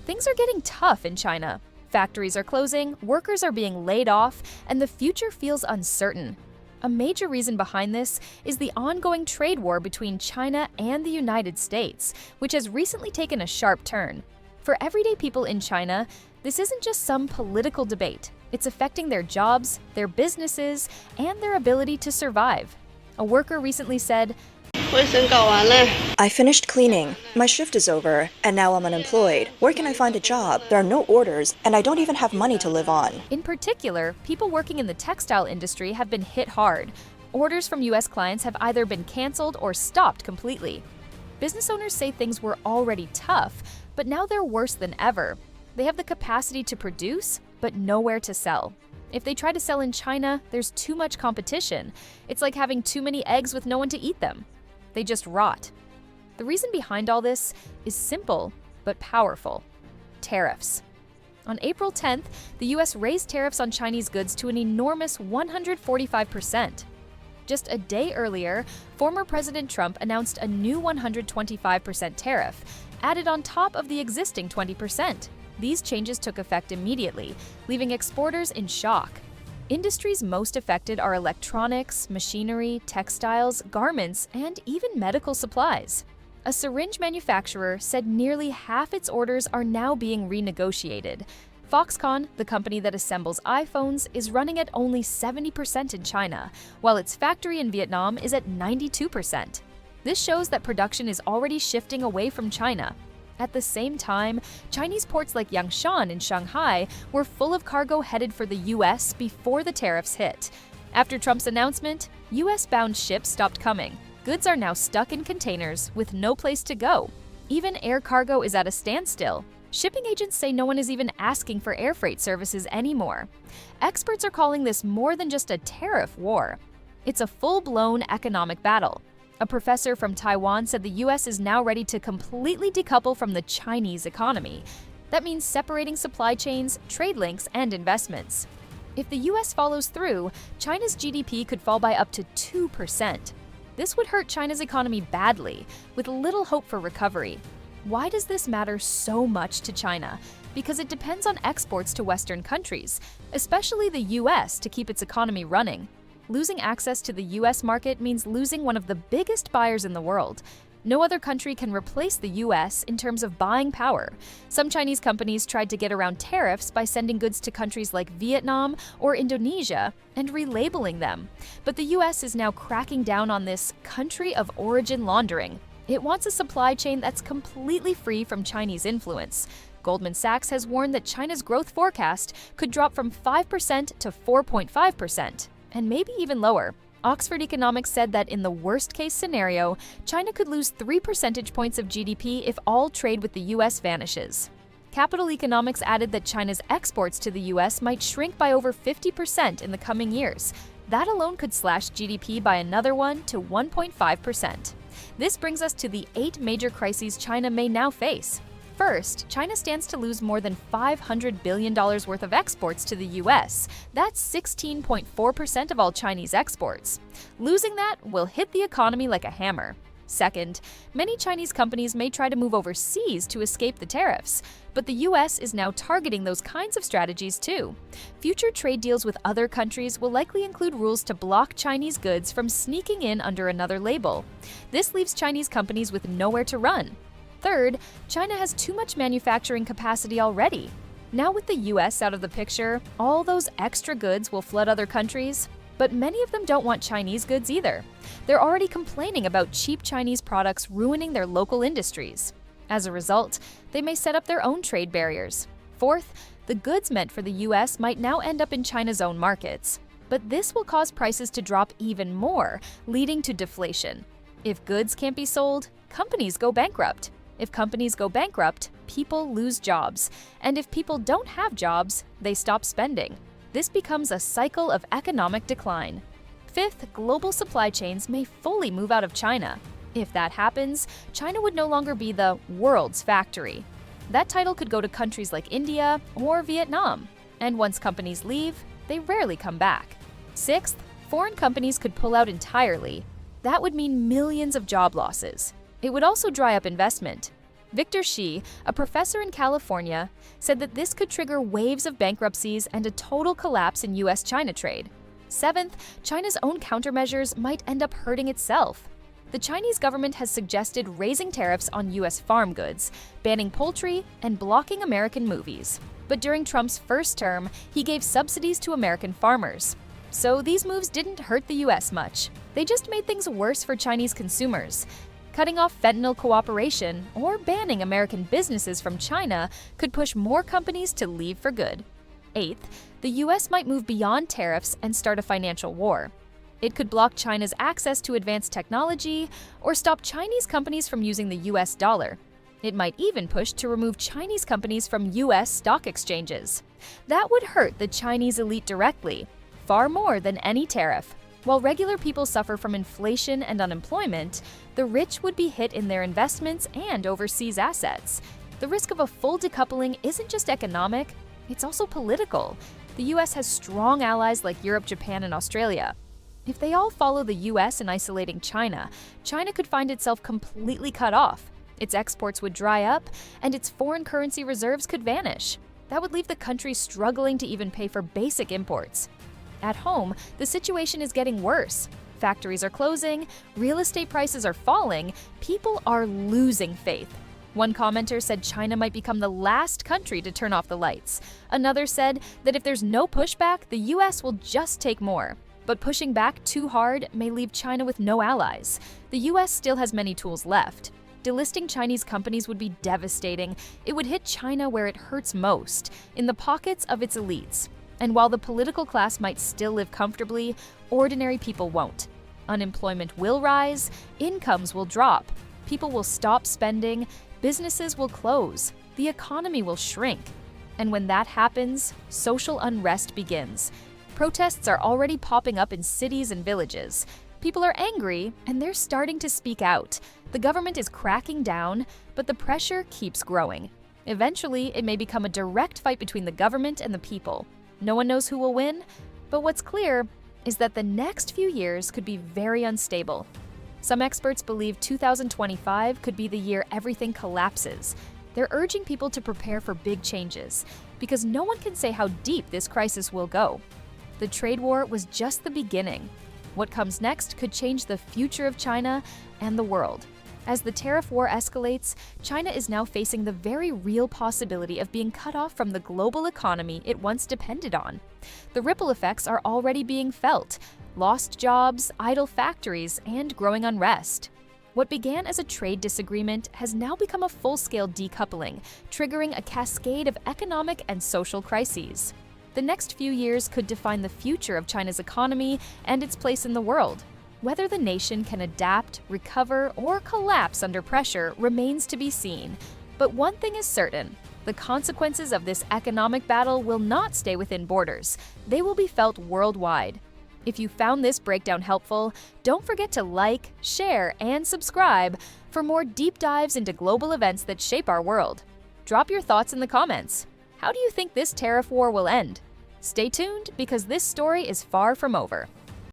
Things are getting tough in China. Factories are closing, workers are being laid off, and the future feels uncertain. A major reason behind this is the ongoing trade war between China and the United States, which has recently taken a sharp turn. For everyday people in China, this isn't just some political debate. It's affecting their jobs, their businesses, and their ability to survive. A worker recently said, I finished cleaning. My shift is over, and now I'm unemployed. Where can I find a job? There are no orders, and I don't even have money to live on. In particular, people working in the textile industry have been hit hard. Orders from U.S. clients have either been canceled or stopped completely. Business owners say things were already tough, but now they're worse than ever. They have the capacity to produce, but nowhere to sell. If they try to sell in China, there's too much competition. It's like having too many eggs with no one to eat them. They just rot. The reason behind all this is simple, but powerful: tariffs. On April 10th, the US raised tariffs on Chinese goods to an enormous 145%. Just a day earlier, former President Trump announced a new 125% tariff, added on top of the existing 20%. These changes took effect immediately, leaving exporters in shock. Industries most affected are electronics, machinery, textiles, garments, and even medical supplies. A syringe manufacturer said nearly half its orders are now being renegotiated. Foxconn, the company that assembles iPhones, is running at only 70% in China, while its factory in Vietnam is at 92%. This shows that production is already shifting away from China. At the same time, Chinese ports like Yangshan in Shanghai were full of cargo headed for the US before the tariffs hit. After Trump's announcement, US-bound ships stopped coming. Goods are now stuck in containers with no place to go. Even air cargo is at a standstill. Shipping agents say no one is even asking for air freight services anymore. Experts are calling this more than just a tariff war. It's a full-blown economic battle. A professor from Taiwan said the US is now ready to completely decouple from the Chinese economy. That means separating supply chains, trade links, and investments. If the US follows through, China's GDP could fall by up to 2%. This would hurt China's economy badly, with little hope for recovery. Why does this matter so much to China? Because it depends on exports to Western countries, especially the US, to keep its economy running. Losing access to the US market means losing one of the biggest buyers in the world. No other country can replace the US in terms of buying power. Some Chinese companies tried to get around tariffs by sending goods to countries like Vietnam or Indonesia and relabeling them. But the US is now cracking down on this country of origin laundering. It wants a supply chain that's completely free from Chinese influence. Goldman Sachs has warned that China's growth forecast could drop from 5% to 4.5%. And maybe even lower. Oxford Economics said that in the worst-case scenario, China could lose 3 percentage points of GDP if all trade with the US vanishes. Capital Economics added that China's exports to the US might shrink by over 50% in the coming years. That alone could slash GDP by another 1 to 1.5%. This brings us to the 8 major crises China may now face. First, China stands to lose more than $500 billion worth of exports to the US. That's 16.4% of all Chinese exports. Losing that will hit the economy like a hammer. Second, many Chinese companies may try to move overseas to escape the tariffs, but the US is now targeting those kinds of strategies too. Future trade deals with other countries will likely include rules to block Chinese goods from sneaking in under another label. This leaves Chinese companies with nowhere to run. Third, China has too much manufacturing capacity already. Now with the US out of the picture, all those extra goods will flood other countries, but many of them don't want Chinese goods either. They're already complaining about cheap Chinese products ruining their local industries. As a result, they may set up their own trade barriers. Fourth, the goods meant for the US might now end up in China's own markets. But this will cause prices to drop even more, leading to deflation. If goods can't be sold, companies go bankrupt. If companies go bankrupt, people lose jobs. And if people don't have jobs, they stop spending. This becomes a cycle of economic decline. Fifth, global supply chains may fully move out of China. If that happens, China would no longer be the world's factory. That title could go to countries like India or Vietnam. And once companies leave, they rarely come back. Sixth, foreign companies could pull out entirely. That would mean millions of job losses. It would also dry up investment. Victor Shi, a professor in California, said that this could trigger waves of bankruptcies and a total collapse in US-China trade. Seventh, China's own countermeasures might end up hurting itself. The Chinese government has suggested raising tariffs on US farm goods, banning poultry, and blocking American movies. But during Trump's first term, he gave subsidies to American farmers. So these moves didn't hurt the US much. They just made things worse for Chinese consumers. Cutting off fentanyl cooperation or banning American businesses from China could push more companies to leave for good. Eighth, the US might move beyond tariffs and start a financial war. It could block China's access to advanced technology or stop Chinese companies from using the US dollar. It might even push to remove Chinese companies from US stock exchanges. That would hurt the Chinese elite directly, far more than any tariff. While regular people suffer from inflation and unemployment, the rich would be hit in their investments and overseas assets. The risk of a full decoupling isn't just economic, it's also political. The US has strong allies like Europe, Japan, and Australia. If they all follow the US in isolating China, China could find itself completely cut off. Its exports would dry up, and its foreign currency reserves could vanish. That would leave the country struggling to even pay for basic imports. At home, the situation is getting worse. Factories are closing, real estate prices are falling, people are losing faith. One commenter said China might become the last country to turn off the lights. Another said that if there's no pushback, the US will just take more. But pushing back too hard may leave China with no allies. The US still has many tools left. Delisting Chinese companies would be devastating. It would hit China where it hurts most, in the pockets of its elites. And while the political class might still live comfortably, ordinary people won't. Unemployment will rise, incomes will drop, people will stop spending, businesses will close, the economy will shrink. And when that happens, social unrest begins. Protests are already popping up in cities and villages. People are angry, and they're starting to speak out. The government is cracking down, but the pressure keeps growing. Eventually, it may become a direct fight between the government and the people. No one knows who will win, but what's clear is that the next few years could be very unstable. Some experts believe 2025 could be the year everything collapses. They're urging people to prepare for big changes, because no one can say how deep this crisis will go. The trade war was just the beginning. What comes next could change the future of China and the world. As the tariff war escalates, China is now facing the very real possibility of being cut off from the global economy it once depended on. The ripple effects are already being felt: lost jobs, idle factories, and growing unrest. What began as a trade disagreement has now become a full-scale decoupling, triggering a cascade of economic and social crises. The next few years could define the future of China's economy and its place in the world. Whether the nation can adapt, recover, or collapse under pressure remains to be seen. But one thing is certain: the consequences of this economic battle will not stay within borders. They will be felt worldwide. If you found this breakdown helpful, don't forget to like, share, and subscribe for more deep dives into global events that shape our world. Drop your thoughts in the comments. How do you think this tariff war will end? Stay tuned, because this story is far from over.